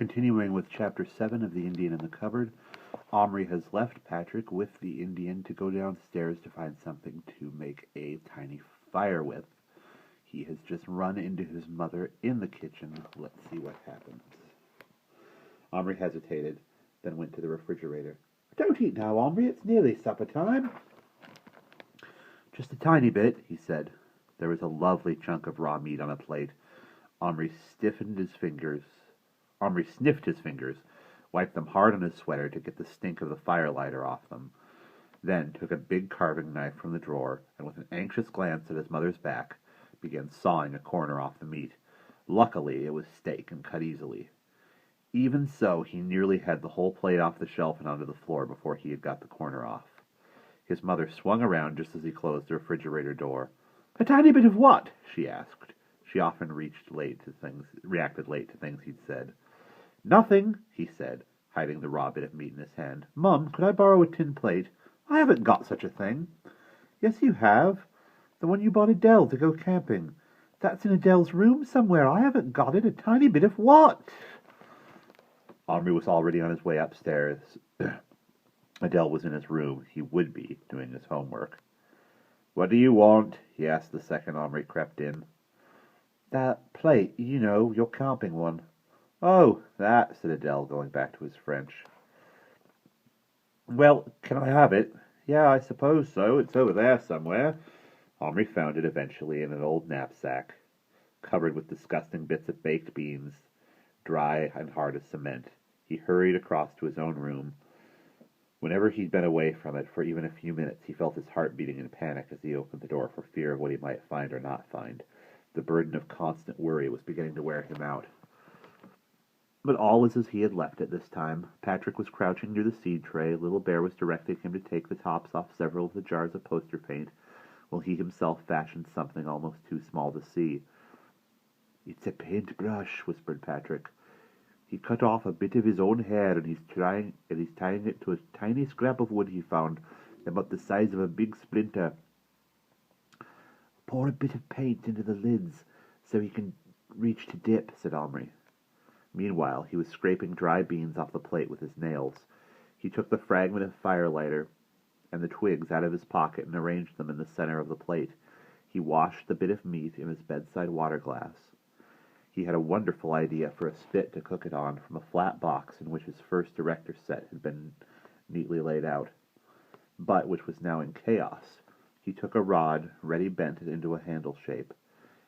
Continuing with Chapter 7 of The Indian in the Cupboard, Omri has left Patrick with the Indian to go downstairs to find something to make a tiny fire with. He has just run into his mother in the kitchen. Let's see what happens. Omri hesitated, then went to the refrigerator. "Don't eat now, Omri. It's nearly supper time." "Just a tiny bit," he said. There was a lovely chunk of raw meat on a plate. Omri sniffed his fingers, wiped them hard on his sweater to get the stink of the firelighter off them, then took a big carving knife from the drawer, and with an anxious glance at his mother's back, began sawing a corner off the meat. Luckily, it was steak and cut easily. Even so, he nearly had the whole plate off the shelf and onto the floor before he had got the corner off. His mother swung around just as he closed the refrigerator door. "A tiny bit of what?" she asked. She often reacted late to things he'd said. "Nothing," he said, hiding the raw bit of meat in his hand. "Mum, could I borrow a tin plate?" "I haven't got such a thing." "Yes, you have. The one you bought Adele to go camping. That's in Adele's room somewhere. I haven't got it. A tiny bit of what?" Omri was already on his way upstairs. Adele was in his room. He would be doing his homework. "What do you want?" he asked the second Omri crept in. "That plate, you know, your camping one." "Oh, that," said Adele, going back to his French. "Well, can I have it?" "Yeah, I suppose so. It's over there somewhere." Omri found it eventually in an old knapsack, covered with disgusting bits of baked beans, dry and hard as cement. He hurried across to his own room. Whenever he'd been away from it for even a few minutes, he felt his heart beating in panic as he opened the door for fear of what he might find or not find. The burden of constant worry was beginning to wear him out. But all was as he had left it this time. Patrick was crouching near the seed tray. Little Bear was directing him to take the tops off several of the jars of poster paint, while he himself fashioned something almost too small to see. "It's a paintbrush," whispered Patrick. "He cut off a bit of his own hair, and he's tying it to a tiny scrap of wood he found, about the size of a big splinter. Pour a bit of paint into the lids, so he can reach to dip," said Omri. Meanwhile, he was scraping dry beans off the plate with his nails. He took the fragment of firelighter and the twigs out of his pocket and arranged them in the center of the plate. He washed the bit of meat in his bedside water glass. He had a wonderful idea for a spit to cook it on from a flat box in which his first director set had been neatly laid out, but which was now in chaos. He took a rod, ready bent it into a handle shape,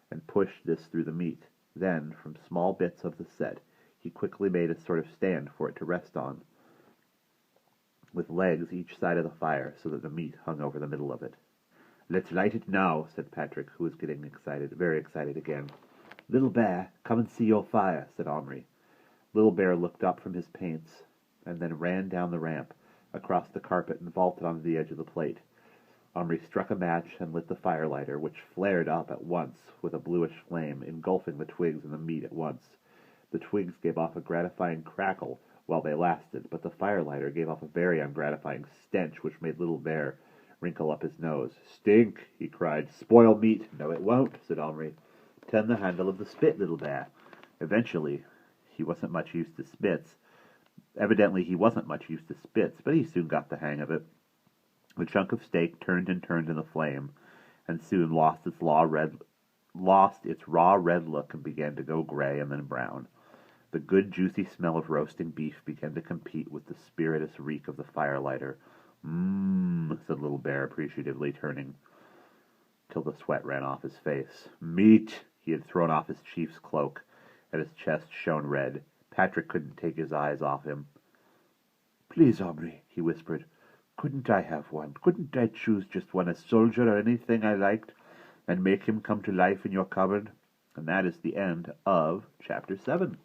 and pushed this through the meat. Then, from small bits of the set, he quickly made a sort of stand for it to rest on, with legs each side of the fire so that the meat hung over the middle of it. "Let's light it now," said Patrick, who was getting very excited again. "Little Bear, come and see your fire," said Omri. Little Bear looked up from his paints, and then ran down the ramp, across the carpet, and vaulted onto the edge of the plate. Omri struck a match and lit the firelighter, which flared up at once with a bluish flame, engulfing the twigs and the meat at once. The twigs gave off a gratifying crackle while they lasted, but the firelighter gave off a very ungratifying stench which made Little Bear wrinkle up his nose. "Stink!" he cried. "Spoil meat!" "No, it won't," said Omri. "Turn the handle of the spit, Little Bear." Evidently, he wasn't much used to spits, but he soon got the hang of it. The chunk of steak turned and turned in the flame, and soon lost its raw red look and began to go gray and then brown. The good juicy smell of roasting beef began to compete with the spirituous reek of the firelighter. "Mmm," said Little Bear appreciatively, turning till the sweat ran off his face. "Meat!" He had thrown off his chief's cloak, and his chest shone red. Patrick couldn't take his eyes off him. "Please, Omri," he whispered, "couldn't I have one? Couldn't I choose just one, a soldier or anything I liked, and make him come to life in your cupboard?" And that is the end of Chapter 7.